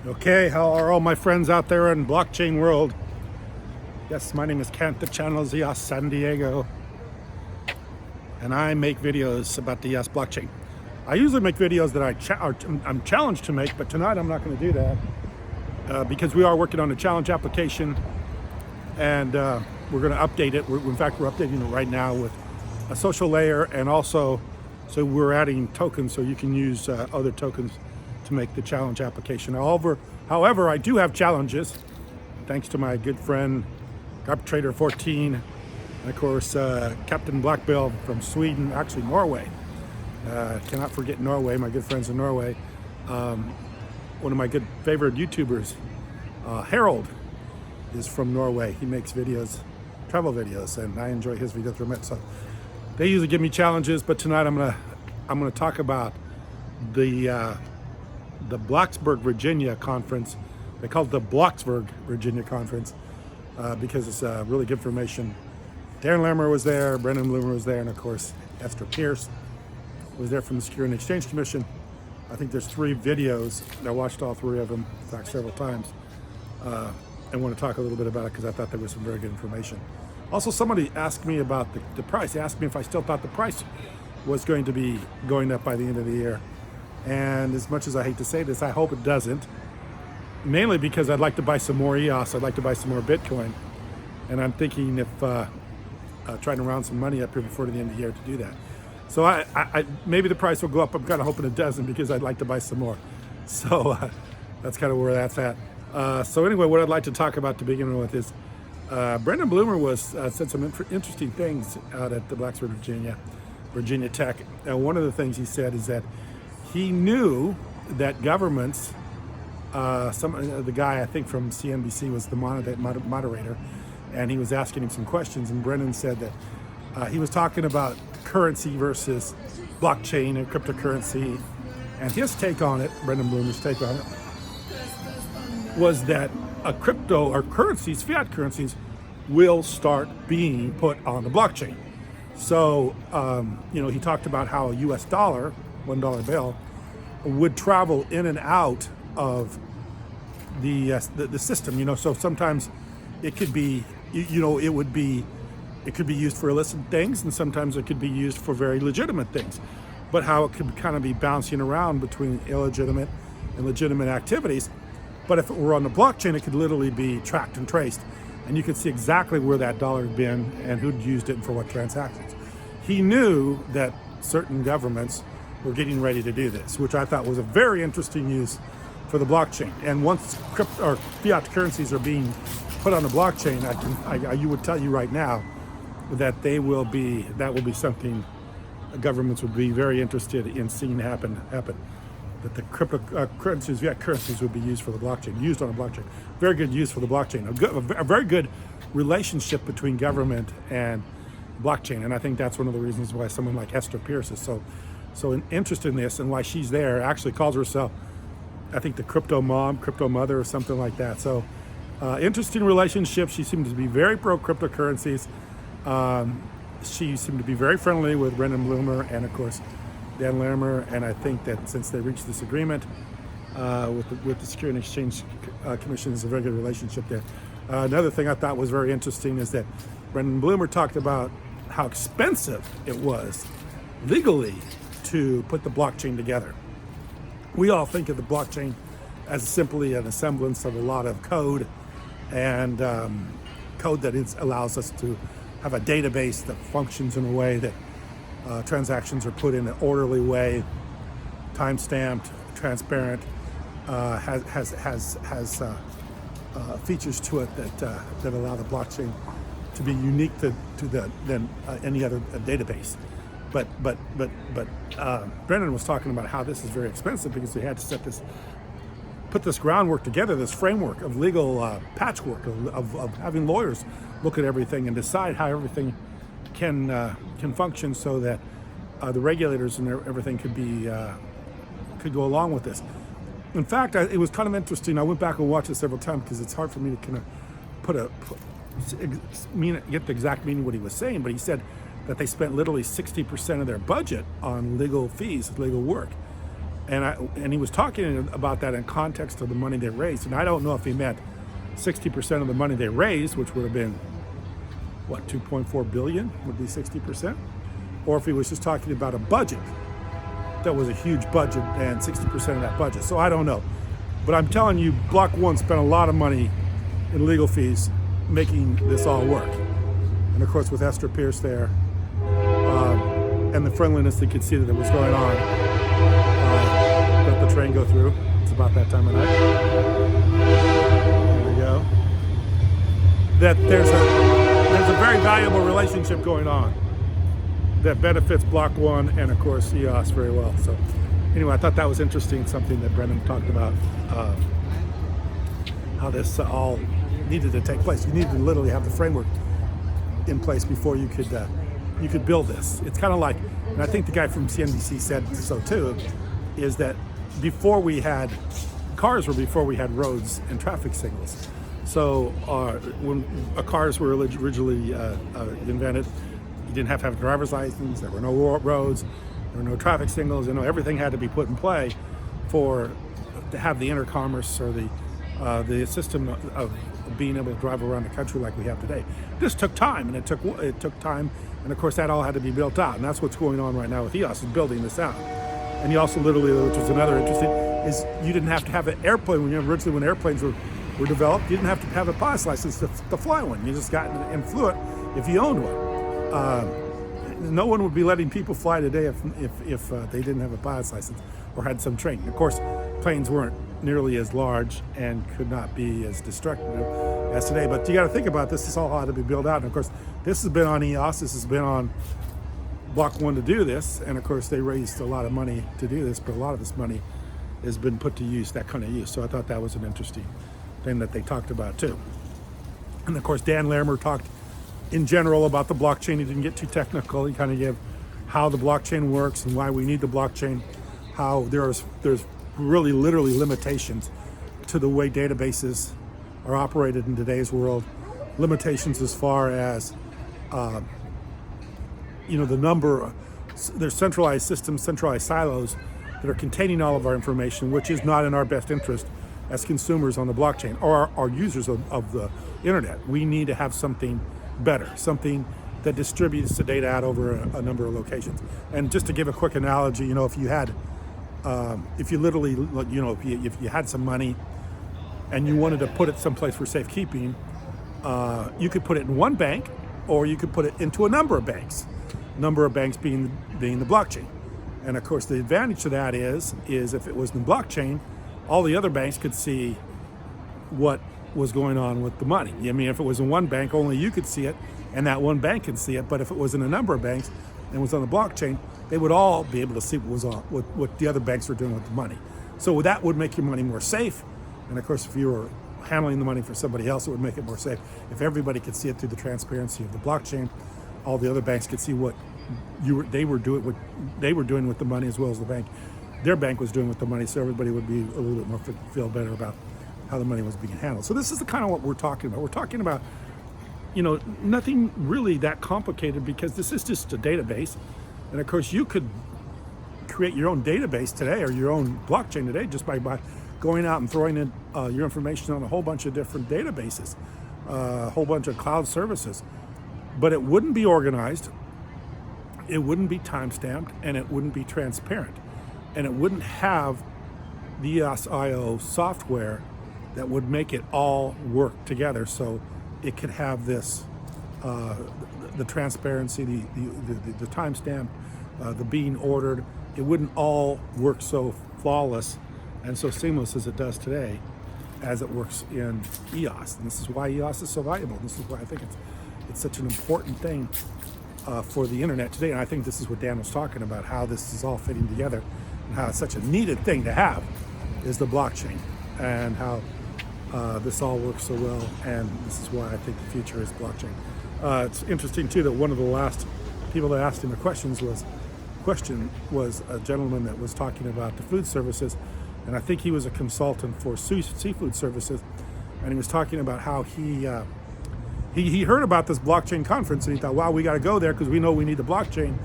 Okay, how are all my friends out there in blockchain world? Yes, my name is Kent. The channel is EOS San Diego, and I make videos about the EOS blockchain. I usually make videos that I'm challenged to make, but tonight I'm not going to do that because we are working on a challenge application, and we're going to update it. In fact, we're updating it right now with a social layer, and also so we're adding tokens so you can use other tokens to make the challenge application. However, I do have challenges, thanks to my good friend Trader 14, and of course Captain Blackbill from Sweden, actually Norway. Cannot forget Norway, my good friends in Norway. One of my good favorite YouTubers, Harold, is from Norway. He makes videos, travel videos, and I enjoy his videos from it. So they usually give me challenges, but tonight I'm gonna talk about the Blacksburg, Virginia conference. They call it the Blacksburg, Virginia conference because it's really good information. Darren Lammer was there, Brendan Bloomer was there, and of course Esther Pierce was there from the Security and Exchange Commission. I think there's 3 videos. I watched all 3 of them, in fact, several times. I want to talk a little bit about it because I thought there was some very good information. Also, somebody asked me about the price. They asked me if I still thought the price was going to be going up by the end of the year. And as much as I hate to say this, I hope it doesn't. Mainly because I'd like to buy some more EOS. I'd like to buy some more Bitcoin. And I'm thinking if trying to round some money up here before the end of the year to do that. So I maybe the price will go up. I'm kind of hoping it doesn't because I'd like to buy some more. So that's kind of where that's at. So anyway, what I'd like to talk about to begin with is Brendan Bloomer said some interesting things out at the Blacksburg, Virginia Tech. And one of the things he said is that he knew that governments, the guy I think from CNBC was the moderator, and he was asking him some questions, and Brendan said that he was talking about currency versus blockchain and cryptocurrency, and his take on it, Brendan Bloomer's take on it, was that crypto or currencies, fiat currencies, will start being put on the blockchain. So, he talked about how a US dollar, $1 bill, would travel in and out of the system. So sometimes it could be, it could be used for illicit things, and sometimes it could be used for very legitimate things. But how it could kind of be bouncing around between illegitimate and legitimate activities. But if it were on the blockchain, it could literally be tracked and traced, and you could see exactly where that dollar had been and who'd used it and for what transactions. He knew that certain governments were getting ready to do this, which I thought was a very interesting use for the blockchain. And once fiat currencies are being put on the blockchain, you would tell you right now that that will be something governments would be very interested in seeing happen. That the cryptocurrencies, fiat currencies, would be used for the blockchain, used on a blockchain. Very good use for the blockchain. A very good relationship between government and blockchain, and I think that's one of the reasons why someone like Esther Pierce is so interested in this, and why she's there. Actually calls herself, I think, the crypto mom, crypto mother, or something like that. So interesting relationship. She seems to be very pro cryptocurrencies. She seemed to be very friendly with Brendan Bloomer and of course Dan Lammer, and I think that since they reached this agreement with the Security and Exchange Commission, there's a very good relationship there. Another thing I thought was very interesting is that Brendan Bloomer talked about how expensive it was legally to put the blockchain together. We all think of the blockchain as simply an assemblance of a lot of code, and code that allows us to have a database that functions in a way that transactions are put in an orderly way, time-stamped, transparent, has features to it that allow the blockchain to be unique than any other database. But Brendan was talking about how this is very expensive because they had to put this groundwork together, this framework of legal patchwork of having lawyers look at everything and decide how everything can function so that the regulators and everything could go along with this. In fact, it was kind of interesting. I went back and watched it several times because it's hard for me to kind of get the exact meaning of what he was saying, but he said that they spent literally 60% of their budget on legal fees, legal work. And he was talking about that in context of the money they raised. And I don't know if he meant 60% of the money they raised, which would have been, what, 2.4 billion would be 60%? Or if he was just talking about a budget that was a huge budget and 60% of that budget. So I don't know. But I'm telling you, Block One spent a lot of money in legal fees making this all work. And of course, with Esther Pierce there, and the friendliness they could see that was going on, let the train go through. It's about that time of night. There we go. That there's a very valuable relationship going on that benefits Block One and of course EOS very well. So anyway, I thought that was interesting, something that Brendan talked about, how this all needed to take place. You needed to literally have the framework in place before you could build this. It's kind of like, and I think the guy from CNBC said so too, is that before we had roads and traffic signals. So when cars were originally invented, you didn't have to have a driver's license, there were no roads, there were no traffic signals, everything had to be put in play to have the intercommerce or the system of being able to drive around the country like we have today. This took time, and it took time, and of course that all had to be built out, and that's what's going on right now with EOS, is building this out. And you also literally, which was another interesting, is you didn't have to have an airplane originally when airplanes were developed. You didn't have to have a pilot's license to fly one. You just got and flew it if you owned one. No one would be letting people fly today if they didn't have a pilot's license or had some training. Of course, planes weren't nearly as large and could not be as destructive as today. But you got to think about this. This all had to be built out. And of course, this has been on EOS. This has been on Block One to do this. And of course, they raised a lot of money to do this. But a lot of this money has been put to use, that kind of use. So I thought that was an interesting thing that they talked about too. And of course, Dan Larimer talked in general about the blockchain. He didn't get too technical. He kind of gave how the blockchain works and why we need the blockchain, how there's really literally limitations to the way databases are operated in today's world. Limitations as far as the number, there's centralized systems, centralized silos that are containing all of our information, which is not in our best interest as consumers on the blockchain or our users of the internet. We need to have something better, something that distributes the data out over a number of locations. And just to give a quick analogy, if you had, if you had some money and you wanted to put it someplace for safekeeping, you could put it in one bank, or you could put it into a number of banks. Number of banks being the blockchain. And of course, the advantage to that is if it was in the blockchain, all the other banks could see what was going on with the money. I mean, if it was in one bank, only you could see it, and that one bank could see it. But if it was in a number of banks and was on the blockchain, they would all be able to see what the other banks were doing with the money. So that would make your money more safe. And of course, if you were handling the money for somebody else, it would make it more safe. If everybody could see it through the transparency of the blockchain, all the other banks could see what they were doing with the money, as well as their bank was doing with the money. So everybody would be a little bit more feel better about how the money was being handled. So this is the kind of what we're talking about. We're talking about, nothing really that complicated, because this is just a database. And of course, you could create your own database today, or your own blockchain today, just by going out and throwing in your information on a whole bunch of different databases, a whole bunch of cloud services. But it wouldn't be organized, it wouldn't be time-stamped, and it wouldn't be transparent. And it wouldn't have the EOS.io software that would make it all work together, so it could have this, the transparency, the timestamp, the being ordered. It wouldn't all work so flawless and so seamless as it does today, as it works in EOS. And this is why EOS is so valuable. This is why I think it's such an important thing for the internet today. And I think this is what Dan was talking about, how this is all fitting together and how it's such a needed thing to have, is the blockchain, and how this all works so well. And this is why I think the future is blockchain. It's interesting too that one of the last people that asked him the question was a gentleman that was talking about the food services, and I think he was a consultant for seafood services, and he was talking about how he heard about this blockchain conference, and he thought, wow, we got to go there because we know we need the blockchain.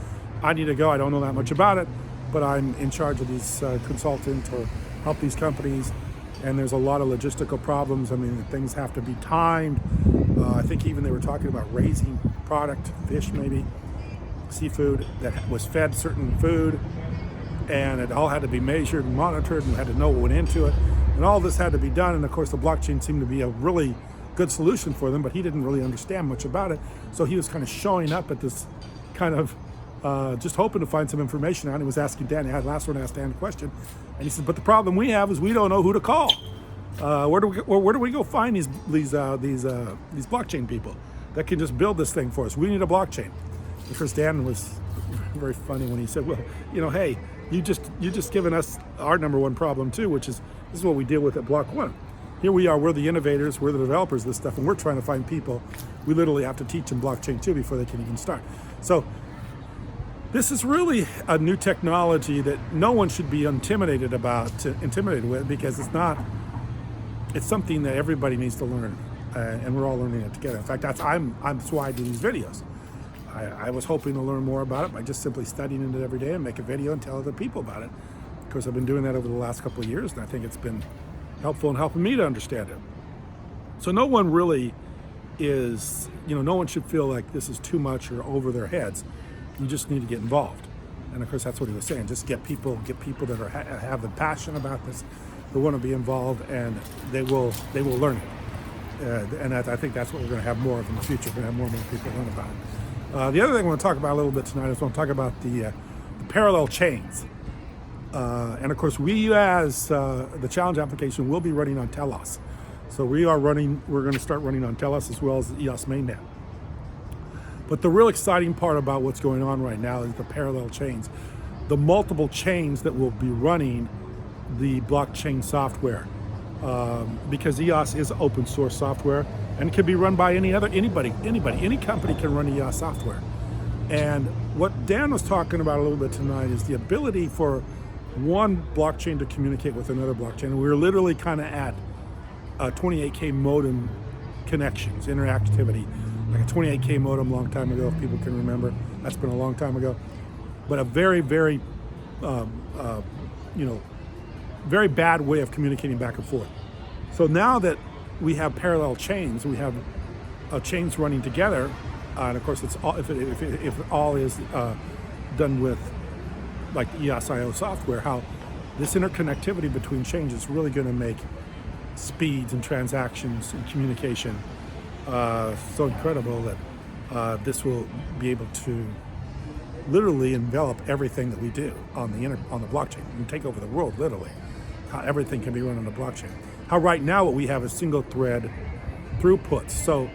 I need to go. I don't know that much about it. but I'm in charge of these consultant or help these companies, and there's a lot of logistical problems. I mean, things have to be timed. I think even they were talking about raising product, fish maybe, seafood that was fed certain food, and it all had to be measured and monitored and had to know what went into it. And all this had to be done, and of course the blockchain seemed to be a really good solution for them, but he didn't really understand much about it. So he was kind of showing up at this kind of just hoping to find some information on it. He was asking Dan, last one asked Dan a question, and he said, but the problem we have is we don't know who to call. Where do we go find these blockchain people that can just build this thing for us? We need a blockchain. And first Dan was very funny when he said, well, hey, you just given us our number one problem too, which is this is what we deal with at Block One. Here we are, we're the innovators, we're the developers of this stuff, and we're trying to find people. We literally have to teach them blockchain too before they can even start. So this is really a new technology that no one should be intimidated with, because it's something that everybody needs to learn, and we're all learning it together. In fact, that's why I do these videos. I was hoping to learn more about it by just simply studying it every day and make a video and tell other people about it. Of course, I've been doing that over the last couple of years, and I think it's been helpful in helping me to understand it. So no one really is, no one should feel like this is too much or over their heads. You just need to get involved. And of course, that's what he was saying. Just get people that have the passion about this, that want to be involved, and they will learn it. And I think that's what we're going to have more of in the future. We're going to have more and more people learn about it. The other thing I want to talk about a little bit tonight is I want to talk about the parallel chains. And of course, we as the challenge application will be running on Telos. So we're going to start running on Telos as well as the EOS mainnet. But the real exciting part about what's going on right now is the parallel chains, the multiple chains that will be running the blockchain software, because EOS is open source software and it can be run by anybody, any company can run EOS software. And what Dan was talking about a little bit tonight is the ability for one blockchain to communicate with another blockchain. And we're literally kind of at 28K modem connections, interactivity, like a 28K modem a long time ago, if people can remember. That's been a long time ago. But a very, very, very bad way of communicating back and forth. So now that we have parallel chains, we have chains running together, and of course, it's all, if it all is done with like the EOS.io software, how this interconnectivity between chains is really going to make speeds and transactions and communication so incredible that this will be able to literally envelop everything that we do on the blockchain and take over the world, literally. How everything can be run on the blockchain. How right now what we have is single thread throughputs. So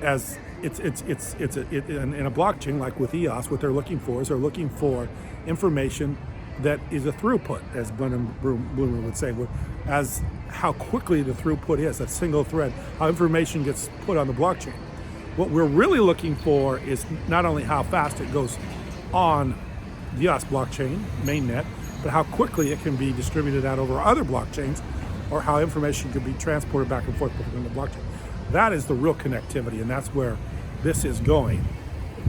as in a blockchain like with EOS, what they're looking for is they're looking for information that is a throughput, as Bloomer would say, as how quickly the throughput is, that single thread, how information gets put on the blockchain. What we're really looking for is not only how fast it goes on the EOS blockchain, mainnet, but how quickly it can be distributed out over other blockchains, or how information can be transported back and forth between the blockchain. That is the real connectivity, and that's where this is going.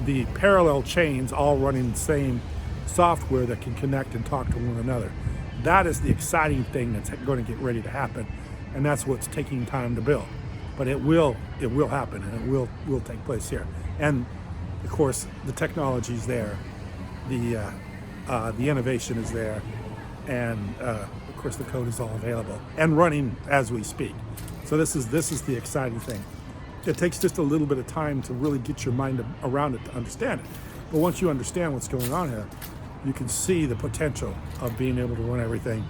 The parallel chains all running the same software that can connect and talk to one another. That is the exciting thing that's going to get ready to happen, and that's what's taking time to build. But it will happen, and it will take place here. And of course, the technology is there, the innovation is there, and of course the code is all available and running as we speak. So this is the exciting thing. It takes just a little bit of time to really get your mind around it to understand it. But once you understand what's going on here, you can see the potential of being able to run everything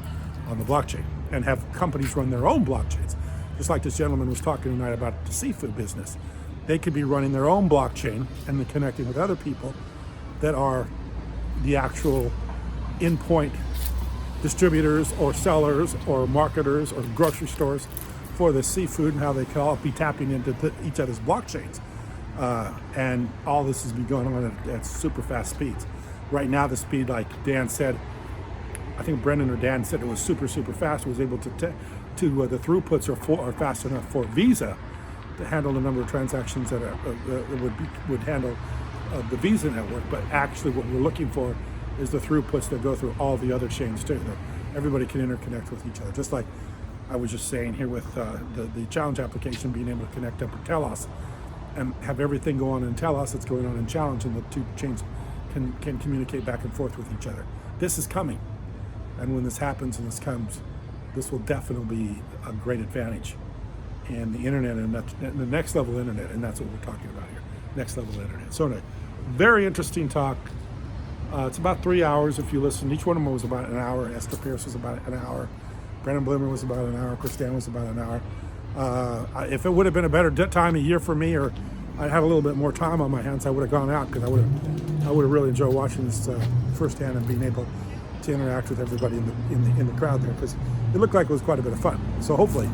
on the blockchain and have companies run their own blockchains. Just like this gentleman was talking tonight about the seafood business. They could be running their own blockchain and then connecting with other people that are the actual endpoint distributors or sellers or marketers or grocery stores for the seafood, and how they can all be tapping into each other's blockchains. And all this has been going on at super fast speeds. Right now, the speed, like Dan said, I think Brendan or Dan said it was super fast. It was able to the throughputs are fast enough for Visa to handle the number of transactions that would handle the Visa network. But actually, what we're looking for is the throughputs that go through all the other chains too. That everybody can interconnect with each other. Just like I was just saying here with the challenge application being able to connect up with Telos and have everything go on in Telos that's going on in challenge, and the two chains can communicate back and forth with each other. This is coming. And when this happens and this comes, this will definitely be a great advantage. And the internet and the next level internet, and that's what we're talking about here. Next level internet. So anyway, very interesting talk. It's about 3 hours if you listen. Each one of them was about an hour. Esther Pierce was about an hour. Brandon Bloomer was about an hour. Chris Dan was about an hour. If it would have been a better time of year for me, or I'd had a little bit more time on my hands, I would have gone out, because I would have really enjoyed watching this firsthand and being able to interact with everybody in the crowd there, because it looked like it was quite a bit of fun. So hopefully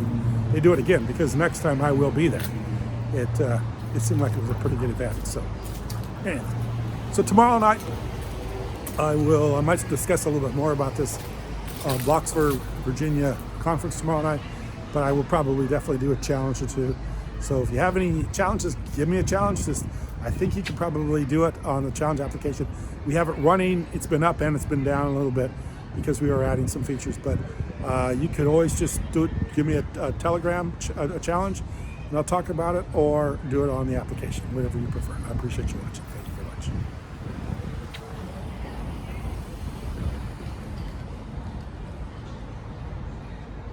they do it again, because next time I will be there. It seemed like it was a pretty good event. So anyway, so tomorrow night I might discuss a little bit more about this Bloxburg, Virginia conference tomorrow night, but I will probably definitely do a challenge or two. So if you have any challenges, give me a challenge. I think you can probably do it on the challenge application. We have it running. It's been up and it's been down a little bit because we are adding some features, but you could always just do it. Give me a Telegram a challenge, and I'll talk about it, or do it on the application, whatever you prefer. I appreciate you watching. Thank you very much.